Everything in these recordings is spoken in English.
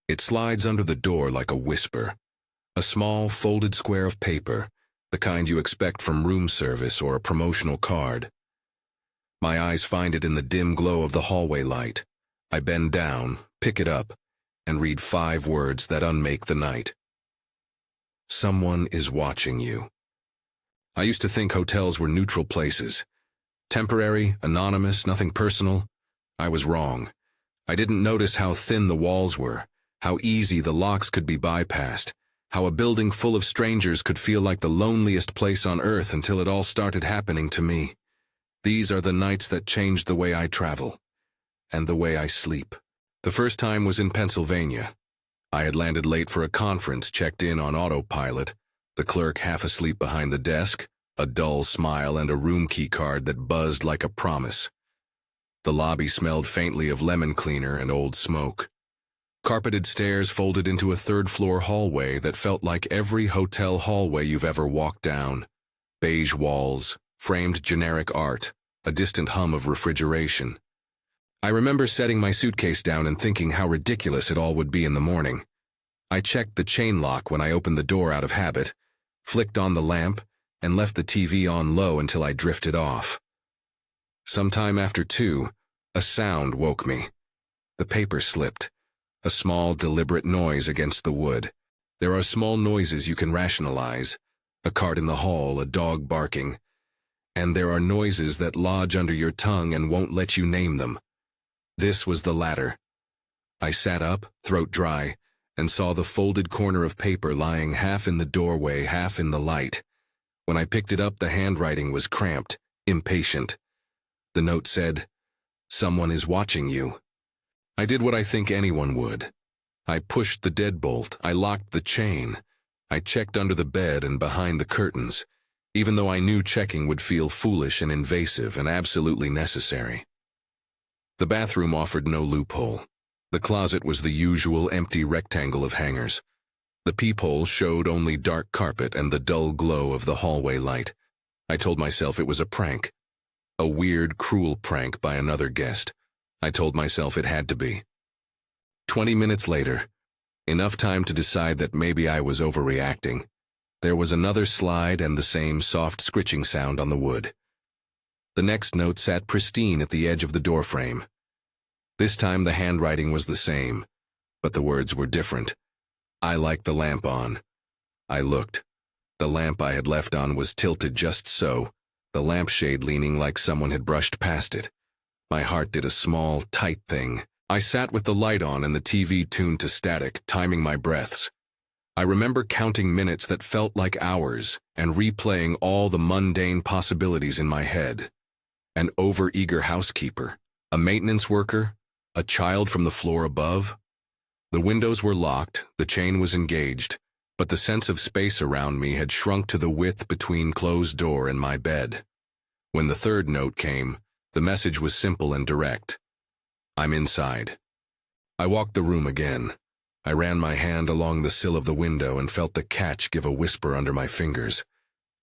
It slides under the door like a whisper. A small, folded square of paper, the kind you expect from room service or a promotional card. My eyes find it in the dim glow of the hallway light. I bend down, pick it up, and read 5 words that unmake the night. Someone is watching you. I used to think hotels were neutral places. Temporary, anonymous, nothing personal. I was wrong. I didn't notice how thin the walls were, how easy the locks could be bypassed, how a building full of strangers could feel like the loneliest place on earth until it all started happening to me. These are the nights that changed the way I travel, and the way I sleep. The first time was in Pennsylvania. I had landed late for a conference, checked in on autopilot, the clerk half asleep behind the desk, a dull smile and a room key card that buzzed like a promise. The lobby smelled faintly of lemon cleaner and old smoke. Carpeted stairs folded into a third-floor hallway that felt like every hotel hallway you've ever walked down. Beige walls, framed generic art, a distant hum of refrigeration. I remember setting my suitcase down and thinking how ridiculous it all would be in the morning. I checked the chain lock when I opened the door out of habit, flicked on the lamp, and left the TV on low until I drifted off. Sometime after 2, a sound woke me. The paper slipped, a small, deliberate noise against the wood. There are small noises you can rationalize, a cart in the hall, a dog barking, and there are noises that lodge under your tongue and won't let you name them. This was the latter. I sat up, throat dry, and saw the folded corner of paper lying half in the doorway, half in the light. When I picked it up, the handwriting was cramped, impatient. The note said, "Someone is watching you." I did what I think anyone would. I pushed the deadbolt, I locked the chain, I checked under the bed and behind the curtains, even though I knew checking would feel foolish and invasive and absolutely necessary. The bathroom offered no loophole. The closet was the usual empty rectangle of hangers. The peephole showed only dark carpet and the dull glow of the hallway light. I told myself it was a prank. A weird, cruel prank by another guest. I told myself it had to be. 20 minutes later, enough time to decide that maybe I was overreacting. There was another slide and the same soft scritching sound on the wood. The next note sat pristine at the edge of the doorframe. This time the handwriting was the same, but the words were different. I liked the lamp on. I looked. The lamp I had left on was tilted just so, the lampshade leaning like someone had brushed past it. My heart did a small, tight thing. I sat with the light on and the TV tuned to static, timing my breaths. I remember counting minutes that felt like hours and replaying all the mundane possibilities in my head. An over-eager housekeeper, a maintenance worker, a child from the floor above. The windows were locked, the chain was engaged, but the sense of space around me had shrunk to the width between closed door and my bed. When the third note came, the message was simple and direct. I'm inside. I walked the room again. I ran my hand along the sill of the window and felt the catch give a whisper under my fingers.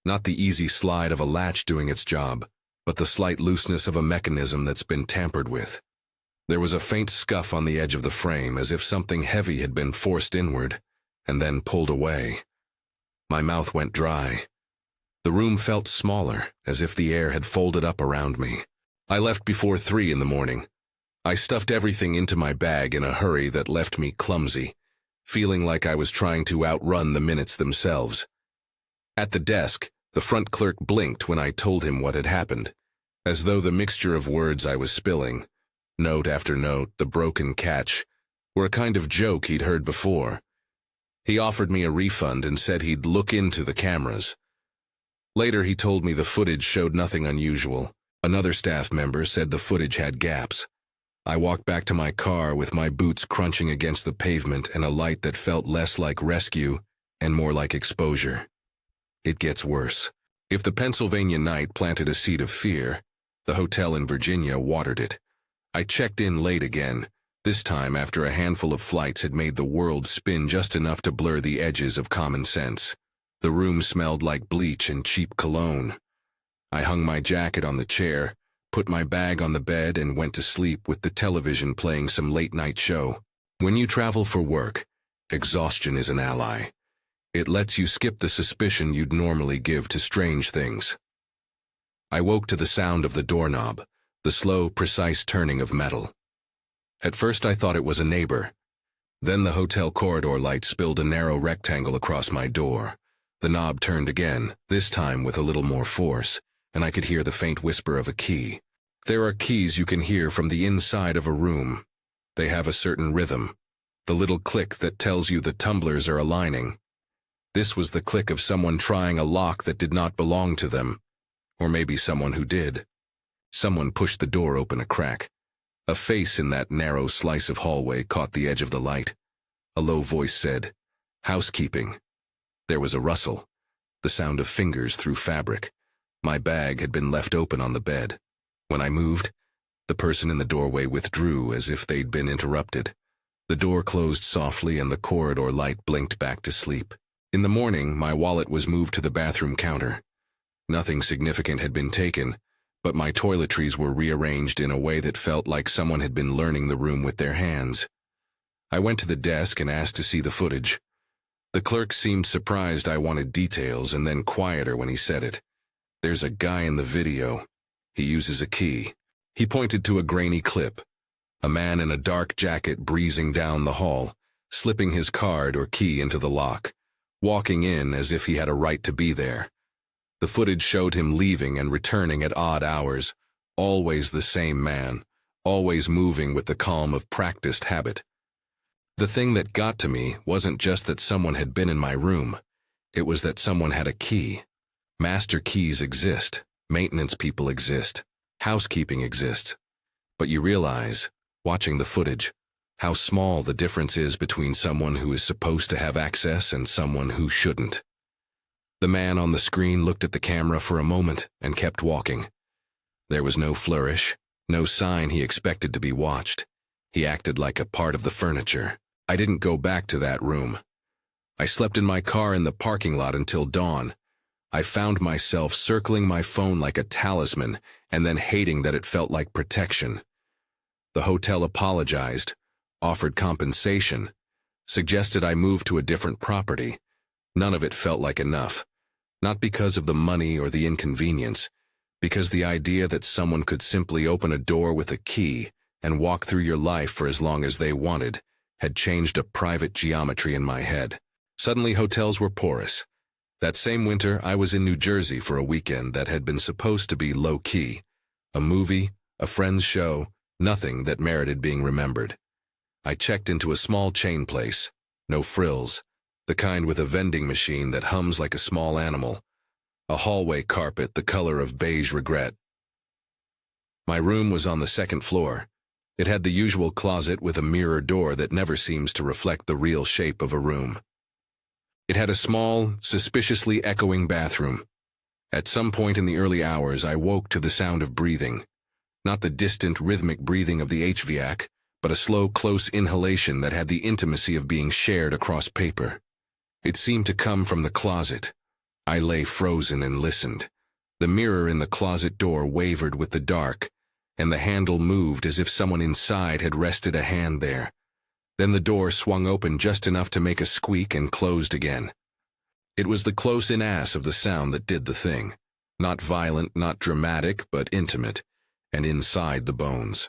Not the easy slide of a latch doing its job, but the slight looseness of a mechanism that's been tampered with. There was a faint scuff on the edge of the frame, as if something heavy had been forced inward, and then pulled away. My mouth went dry. The room felt smaller, as if the air had folded up around me. I left before 3 in the morning. I stuffed everything into my bag in a hurry that left me clumsy, feeling like I was trying to outrun the minutes themselves. At the desk, the front clerk blinked when I told him what had happened, as though the mixture of words I was spilling, note after note, the broken catch, were a kind of joke he'd heard before. He offered me a refund and said he'd look into the cameras. Later he told me the footage showed nothing unusual. Another staff member said the footage had gaps. I walked back to my car with my boots crunching against the pavement and a light that felt less like rescue and more like exposure. It gets worse. If the Pennsylvania night planted a seed of fear, the hotel in Virginia watered it. I checked in late again, this time after a handful of flights had made the world spin just enough to blur the edges of common sense. The room smelled like bleach and cheap cologne. I hung my jacket on the chair, put my bag on the bed and went to sleep with the television playing some late-night show. When you travel for work, exhaustion is an ally. It lets you skip the suspicion you'd normally give to strange things. I woke to the sound of the doorknob, the slow, precise turning of metal. At first I thought it was a neighbor. Then the hotel corridor light spilled a narrow rectangle across my door. The knob turned again, this time with a little more force, and I could hear the faint whisper of a key. There are keys you can hear from the inside of a room. They have a certain rhythm, the little click that tells you the tumblers are aligning. This was the click of someone trying a lock that did not belong to them, or maybe someone who did. Someone pushed the door open a crack. A face in that narrow slice of hallway caught the edge of the light. A low voice said, "Housekeeping." There was a rustle, the sound of fingers through fabric. My bag had been left open on the bed. When I moved, the person in the doorway withdrew as if they'd been interrupted. The door closed softly and the corridor light blinked back to sleep. In the morning, my wallet was moved to the bathroom counter. Nothing significant had been taken, but my toiletries were rearranged in a way that felt like someone had been learning the room with their hands. I went to the desk and asked to see the footage. The clerk seemed surprised I wanted details and then quieter when he said it. "There's a guy in the video. He uses a key." He pointed to a grainy clip. A man in a dark jacket breezing down the hall, slipping his card or key into the lock, walking in as if he had a right to be there. The footage showed him leaving and returning at odd hours, always the same man, always moving with the calm of practiced habit. The thing that got to me wasn't just that someone had been in my room. It was that someone had a key. Master keys exist, maintenance people exist, housekeeping exists. But you realize, watching the footage, how small the difference is between someone who is supposed to have access and someone who shouldn't. The man on the screen looked at the camera for a moment and kept walking. There was no flourish, no sign he expected to be watched. He acted like a part of the furniture. I didn't go back to that room. I slept in my car in the parking lot until dawn. I found myself circling my phone like a talisman and then hating that it felt like protection. The hotel apologized, offered compensation, suggested I move to a different property. None of it felt like enough. Not because of the money or the inconvenience, because the idea that someone could simply open a door with a key and walk through your life for as long as they wanted had changed a private geometry in my head. Suddenly hotels were porous. That same winter, I was in New Jersey for a weekend that had been supposed to be low-key. A movie, a friend's show, nothing that merited being remembered. I checked into a small chain place. No frills. The kind with a vending machine that hums like a small animal. A hallway carpet the color of beige regret. My room was on the second floor. It had the usual closet with a mirror door that never seems to reflect the real shape of a room. It had a small, suspiciously echoing bathroom. At some point in the early hours, I woke to the sound of breathing. Not the distant, rhythmic breathing of the HVAC, but a slow, close inhalation that had the intimacy of being shared across paper. It seemed to come from the closet. I lay frozen and listened. The mirror in the closet door wavered with the dark, and the handle moved as if someone inside had rested a hand there. Then the door swung open just enough to make a squeak and closed again. It was the close-in ass of the sound that did the thing. Not violent, not dramatic, but intimate, and inside the bones.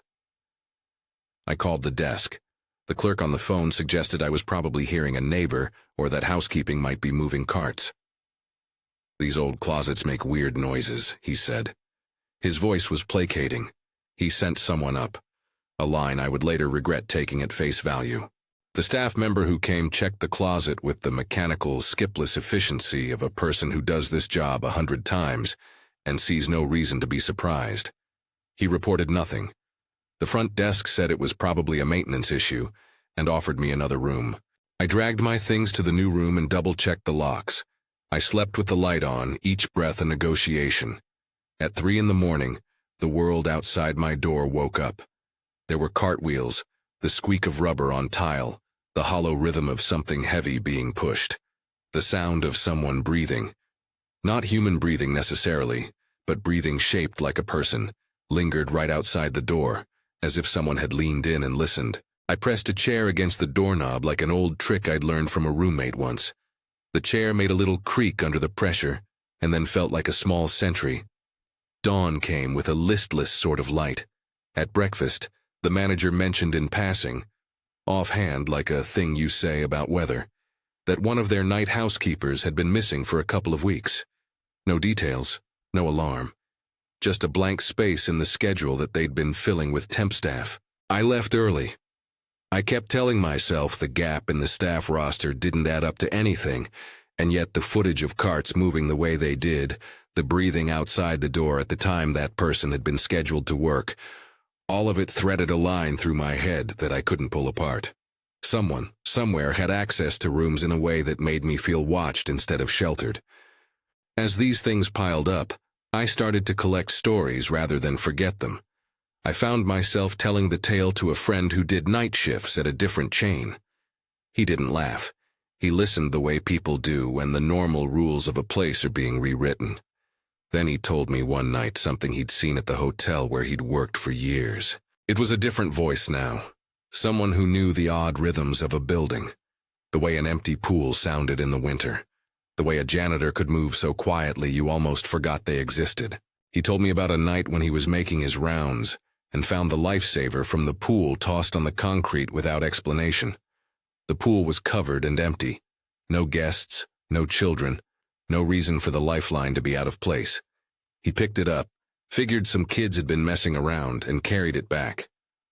I called the desk. The clerk on the phone suggested I was probably hearing a neighbor or that housekeeping might be moving carts. "These old closets make weird noises," he said. His voice was placating. He sent someone up, a line I would later regret taking at face value. The staff member who came checked the closet with the mechanical, skipless efficiency of a person who does this job 100 times and sees no reason to be surprised. He reported nothing. The front desk said it was probably a maintenance issue and offered me another room. I dragged my things to the new room and double-checked the locks. I slept with the light on, each breath a negotiation. At 3 in the morning, the world outside my door woke up. There were cartwheels, the squeak of rubber on tile, the hollow rhythm of something heavy being pushed, the sound of someone breathing. Not human breathing necessarily, but breathing shaped like a person, lingered right outside the door, as if someone had leaned in and listened. I pressed a chair against the doorknob like an old trick I'd learned from a roommate once. The chair made a little creak under the pressure, and then felt like a small sentry. Dawn came with a listless sort of light. At breakfast, the manager mentioned in passing, offhand like a thing you say about weather, that one of their night housekeepers had been missing for a couple of weeks. No details, no alarm. Just a blank space in the schedule that they'd been filling with temp staff. I left early. I kept telling myself the gap in the staff roster didn't add up to anything, and yet the footage of carts moving the way they did, the breathing outside the door at the time that person had been scheduled to work, all of it threaded a line through my head that I couldn't pull apart. Someone, somewhere, had access to rooms in a way that made me feel watched instead of sheltered. As these things piled up, I started to collect stories rather than forget them. I found myself telling the tale to a friend who did night shifts at a different chain. He didn't laugh. He listened the way people do when the normal rules of a place are being rewritten. Then he told me one night something he'd seen at the hotel where he'd worked for years. It was a different voice now. Someone who knew the odd rhythms of a building. The way an empty pool sounded in the winter. The way a janitor could move so quietly you almost forgot they existed. He told me about a night when he was making his rounds and found the lifesaver from the pool tossed on the concrete without explanation. The pool was covered and empty. No guests, no children, no reason for the lifeline to be out of place. He picked it up, figured some kids had been messing around, and carried it back.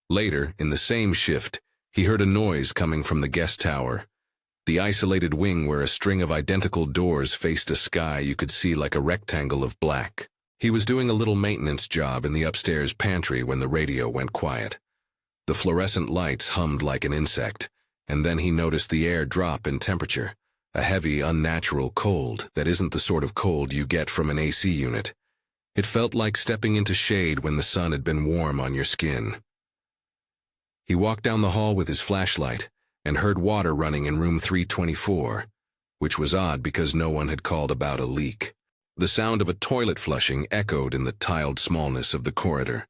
Later, in the same shift, he heard a noise coming from the guest tower. The isolated wing where a string of identical doors faced a sky you could see like a rectangle of black. He was doing a little maintenance job in the upstairs pantry when the radio went quiet. The fluorescent lights hummed like an insect, and then he noticed the air drop in temperature, a heavy, unnatural cold that isn't the sort of cold you get from an AC unit. It felt like stepping into shade when the sun had been warm on your skin. He walked down the hall with his flashlight and heard water running in room 324, which was odd because no one had called about a leak. The sound of a toilet flushing echoed in the tiled smallness of the corridor.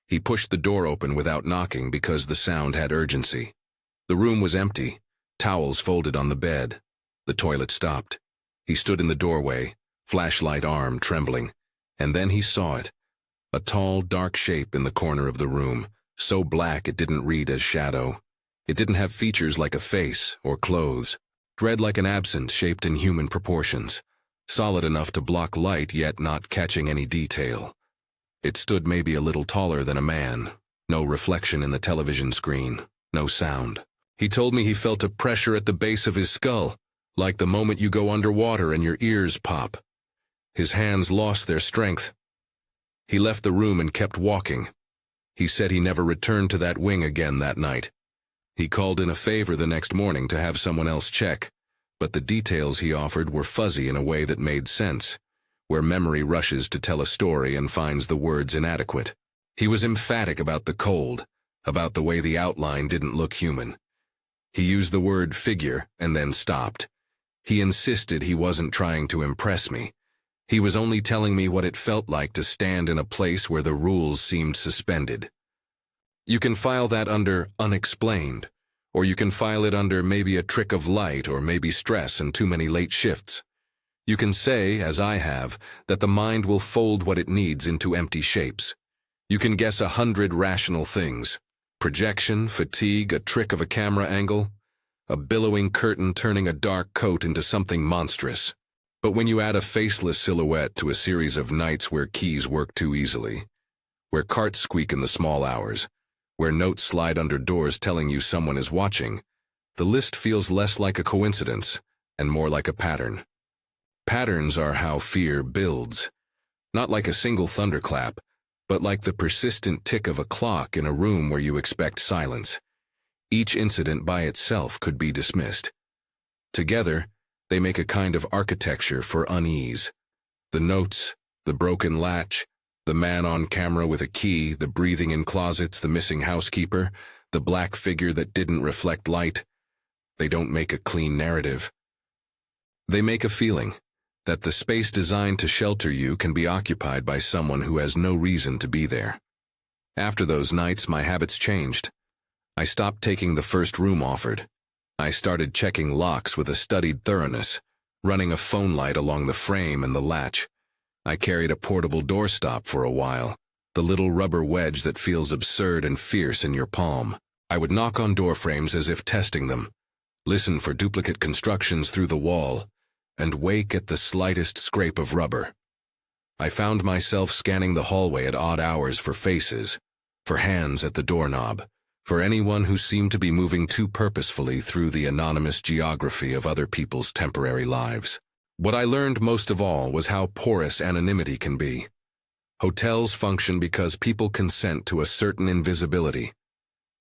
He pushed the door open without knocking because the sound had urgency. The room was empty, towels folded on the bed. The toilet stopped. He stood in the doorway, flashlight arm trembling, and then he saw it. A tall, dark shape in the corner of the room, so black it didn't read as shadow. It didn't have features like a face or clothes. Dread like an absinthe shaped in human proportions. Solid enough to block light yet not catching any detail. It stood maybe a little taller than a man. No reflection in the television screen. No sound. He told me he felt a pressure at the base of his skull, like the moment you go underwater and your ears pop. His hands lost their strength. He left the room and kept walking. He said he never returned to that wing again that night. He called in a favor the next morning to have someone else check, but the details he offered were fuzzy in a way that made sense, where memory rushes to tell a story and finds the words inadequate. He was emphatic about the cold, about the way the outline didn't look human. He used the word figure and then stopped. He insisted he wasn't trying to impress me. He was only telling me what it felt like to stand in a place where the rules seemed suspended. You can file that under unexplained, or you can file it under maybe a trick of light or maybe stress and too many late shifts. You can say, as I have, that the mind will fold what it needs into empty shapes. You can guess 100 rational things. Projection, fatigue, a trick of a camera angle, a billowing curtain turning a dark coat into something monstrous. But when you add a faceless silhouette to a series of nights where keys work too easily, where carts squeak in the small hours, where notes slide under doors telling you someone is watching, the list feels less like a coincidence and more like a pattern. Patterns are how fear builds, not like a single thunderclap, but like the persistent tick of a clock in a room where you expect silence. Each incident by itself could be dismissed. Together, they make a kind of architecture for unease. The notes, the broken latch, the man on camera with a key, the breathing in closets, the missing housekeeper, the black figure that didn't reflect light. They don't make a clean narrative. They make a feeling that the space designed to shelter you can be occupied by someone who has no reason to be there. After those nights, my habits changed. I stopped taking the first room offered. I started checking locks with a studied thoroughness, running a phone light along the frame and the latch. I carried a portable doorstop for a while, the little rubber wedge that feels absurd and fierce in your palm. I would knock on door frames as if testing them, listen for duplicate constructions through the wall, and wake at the slightest scrape of rubber. I found myself scanning the hallway at odd hours for faces, for hands at the doorknob, for anyone who seemed to be moving too purposefully through the anonymous geography of other people's temporary lives. What I learned most of all was how porous anonymity can be. Hotels function because people consent to a certain invisibility.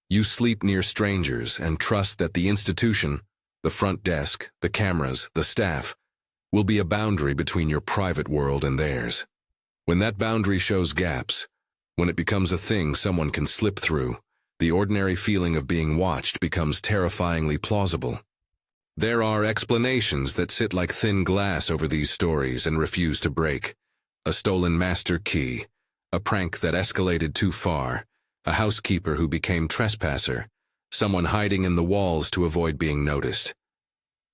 You sleep near strangers and trust that the institution, the front desk, the cameras, the staff, will be a boundary between your private world and theirs. When that boundary shows gaps, when it becomes a thing someone can slip through, the ordinary feeling of being watched becomes terrifyingly plausible. There are explanations that sit like thin glass over these stories and refuse to break. A stolen master key, a prank that escalated too far, a housekeeper who became trespasser, someone hiding in the walls to avoid being noticed.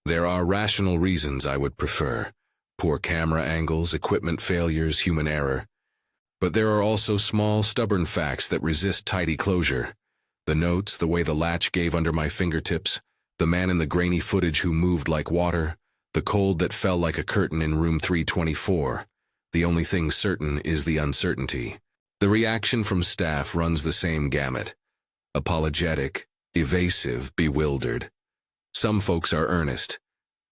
There are rational reasons I would prefer: poor camera angles, equipment failures, human error. But there are also small, stubborn facts that resist tidy closure. The notes, the way the latch gave under my fingertips, the man in the grainy footage who moved like water, the cold that fell like a curtain in room 324. The only thing certain is the uncertainty. The reaction from staff runs the same gamut: apologetic, evasive, bewildered. Some folks are earnest.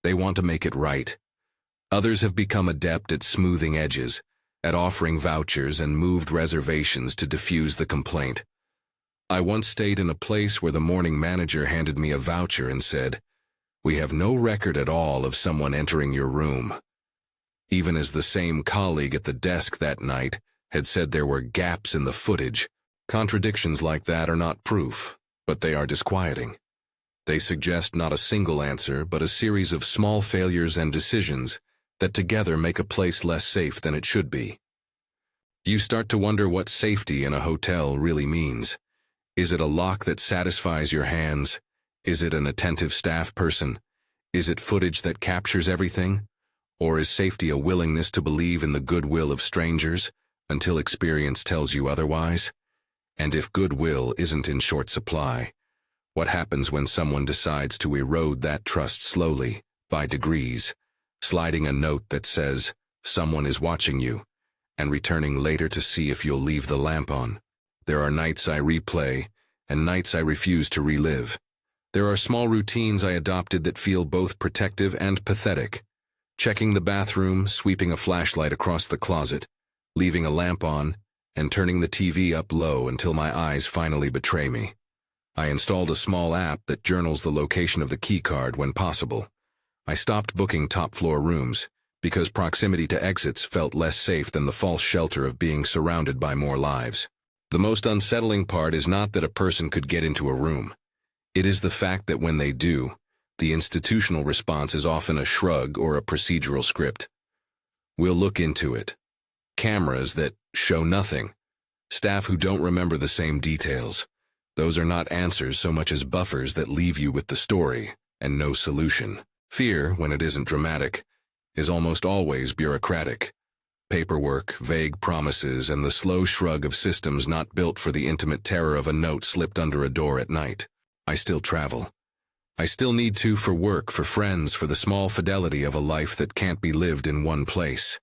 They want to make it right. Others have become adept at smoothing edges, at offering vouchers and moved reservations to diffuse the complaint. I once stayed in a place where the morning manager handed me a voucher and said, "We have no record at all of someone entering your room," even as the same colleague at the desk that night had said there were gaps in the footage. Contradictions like that are not proof, but they are disquieting. They suggest not a single answer, but a series of small failures and decisions that together make a place less safe than it should be. You start to wonder what safety in a hotel really means. Is it a lock that satisfies your hands? Is it an attentive staff person? Is it footage that captures everything? Or is safety a willingness to believe in the goodwill of strangers until experience tells you otherwise? And if goodwill isn't in short supply, what happens when someone decides to erode that trust slowly, by degrees, sliding a note that says, "Someone is watching you," and returning later to see if you'll leave the lamp on? There are nights I replay, and nights I refuse to relive. There are small routines I adopted that feel both protective and pathetic. Checking the bathroom, sweeping a flashlight across the closet, leaving a lamp on, and turning the TV up low until my eyes finally betray me. I installed a small app that journals the location of the keycard when possible. I stopped booking top-floor rooms, because proximity to exits felt less safe than the false shelter of being surrounded by more lives. The most unsettling part is not that a person could get into a room. It is the fact that when they do, the institutional response is often a shrug or a procedural script. "We'll look into it." Cameras that show nothing. Staff who don't remember the same details. Those are not answers so much as buffers that leave you with the story and no solution. Fear, when it isn't dramatic, is almost always bureaucratic. Paperwork, vague promises, and the slow shrug of systems not built for the intimate terror of a note slipped under a door at night. I still travel. I still need to for work, for friends, for the small fidelity of a life that can't be lived in one place.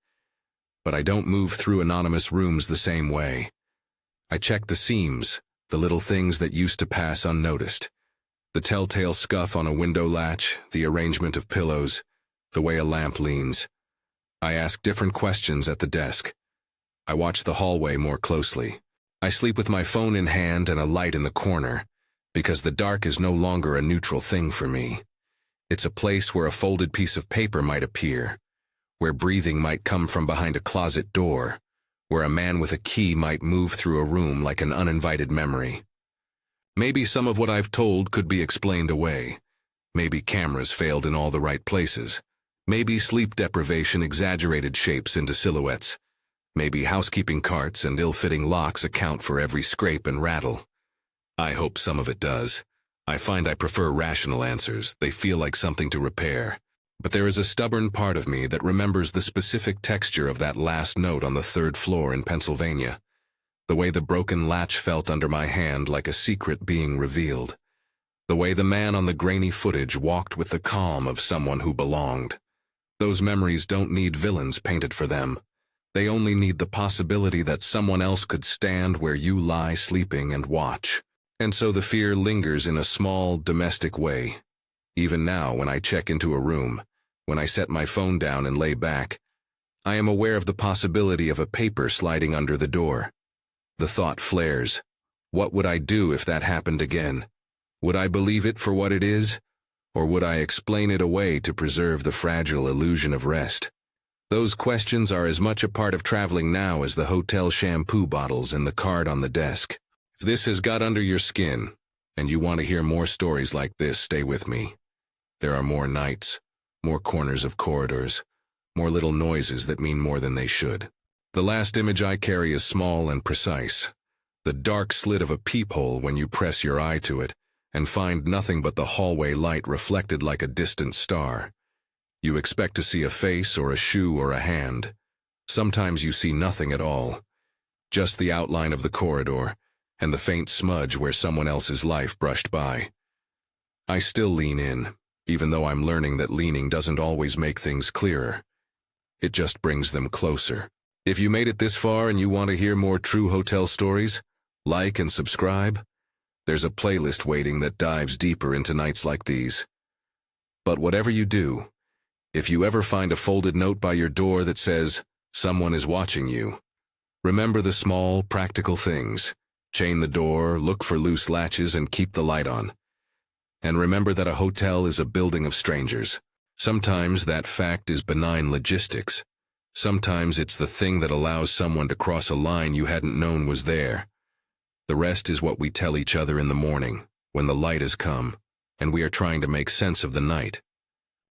But I don't move through anonymous rooms the same way. I check the seams, the little things that used to pass unnoticed. The telltale scuff on a window latch, the arrangement of pillows, the way a lamp leans. I ask different questions at the desk. I watch the hallway more closely. I sleep with my phone in hand and a light in the corner, because the dark is no longer a neutral thing for me. It's a place where a folded piece of paper might appear, where breathing might come from behind a closet door, where a man with a key might move through a room like an uninvited memory. Maybe some of what I've told could be explained away. Maybe cameras failed in all the right places. Maybe sleep deprivation exaggerated shapes into silhouettes. Maybe housekeeping carts and ill-fitting locks account for every scrape and rattle. I hope some of it does. I find I prefer rational answers. They feel like something to repair. But there is a stubborn part of me that remembers the specific texture of that last note on the 3rd floor in Pennsylvania. The way the broken latch felt under my hand like a secret being revealed. The way the man on the grainy footage walked with the calm of someone who belonged. Those memories don't need villains painted for them. They only need the possibility that someone else could stand where you lie sleeping and watch. And so the fear lingers in a small, domestic way. Even now, when I check into a room, when I set my phone down and lay back, I am aware of the possibility of a paper sliding under the door. The thought flares. What would I do if that happened again? Would I believe it for what it is? Or would I explain it away to preserve the fragile illusion of rest? Those questions are as much a part of traveling now as the hotel shampoo bottles and the card on the desk. If this has got under your skin, and you want to hear more stories like this, stay with me. There are more nights, more corners of corridors, more little noises that mean more than they should. The last image I carry is small and precise. The dark slit of a peephole when you press your eye to it, and find nothing but the hallway light reflected like a distant star. You expect to see a face or a shoe or a hand. Sometimes you see nothing at all. Just the outline of the corridor, and the faint smudge where someone else's life brushed by. I still lean in, even though I'm learning that leaning doesn't always make things clearer. It just brings them closer. If you made it this far and you want to hear more true hotel stories, like and subscribe. There's a playlist waiting that dives deeper into nights like these. But whatever you do, if you ever find a folded note by your door that says, "Someone is watching you," remember the small, practical things. Chain the door, look for loose latches, and keep the light on. And remember that a hotel is a building of strangers. Sometimes that fact is benign logistics. Sometimes it's the thing that allows someone to cross a line you hadn't known was there. The rest is what we tell each other in the morning, when the light has come, and we are trying to make sense of the night.